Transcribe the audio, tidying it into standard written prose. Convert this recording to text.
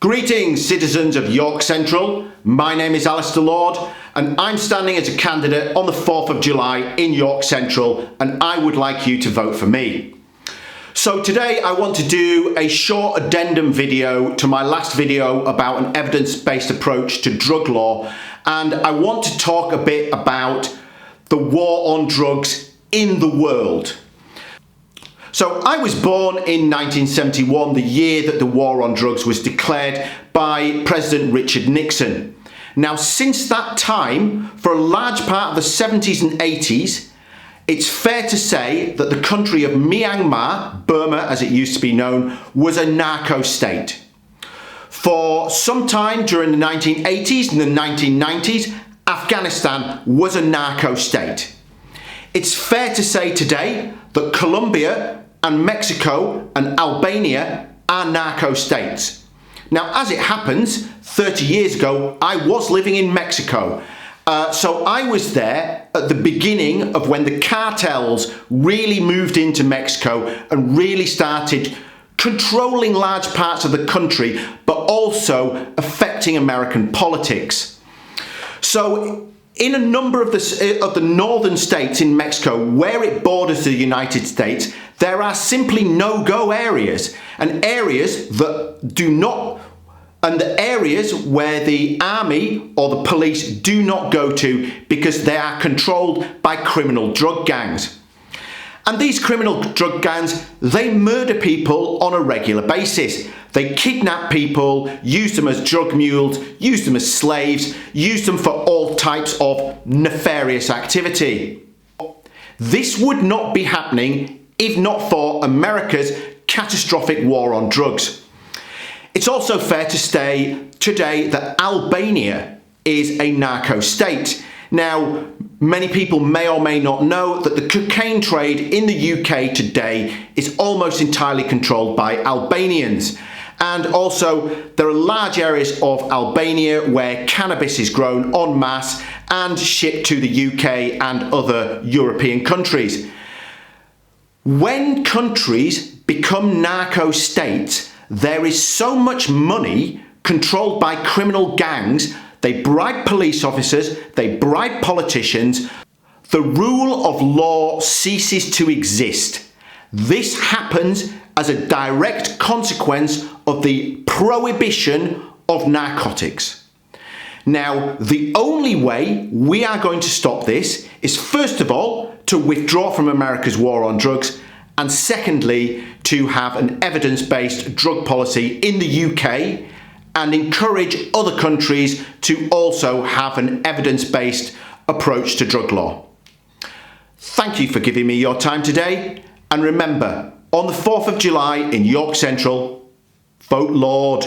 Greetings, citizens of York Central. My name is Alistair Lord and I'm standing as a candidate on the 4th of July in York Central, and I would like you to vote for me. So today I want to do a short addendum video to my last video about an evidence-based approach to drug law, and I want to talk a bit about the war on drugs in the world. So I was born in 1971, the year that the war on drugs was declared by President Richard Nixon. Now, since that time, for a large part of the 70s and 80s, it's fair to say that the country of Myanmar, Burma as it used to be known, was a narco-state. For some time during the 1980s and the 1990s, Afghanistan was a narco-state. It's fair to say today that Colombia and Mexico and Albania are narco-states. Now, as it happens, 30 years ago, I was living in Mexico. So I was there at the beginning of when the cartels really moved into Mexico and really started controlling large parts of the country, but also affecting American politics. So in a number of the northern states in Mexico, where it borders the United States, there are simply no-go areas, and areas the areas where the army or the police do not go to because they are controlled by criminal drug gangs. And these criminal drug gangs, they murder people on a regular basis. They kidnap people, use them as drug mules, use them as slaves, use them for all types of nefarious activity. This would not be happening if not for America's catastrophic war on drugs. It's also fair to say today that Albania is a narco-state. Now, many people may or may not know that the cocaine trade in the UK today is almost entirely controlled by Albanians. And also, there are large areas of Albania where cannabis is grown en masse and shipped to the UK and other European countries. When countries become narco-states, there is so much money controlled by criminal gangs. They bribe police officers, they bribe politicians. The rule of law ceases to exist. This happens as a direct consequence of the prohibition of narcotics. Now, the only way we are going to stop this is, first of all, to withdraw from America's war on drugs, and secondly, to have an evidence-based drug policy in the UK and encourage other countries to also have an evidence-based approach to drug law. Thank you for giving me your time today, and remember, on the 4th of July in York Central, vote Lord.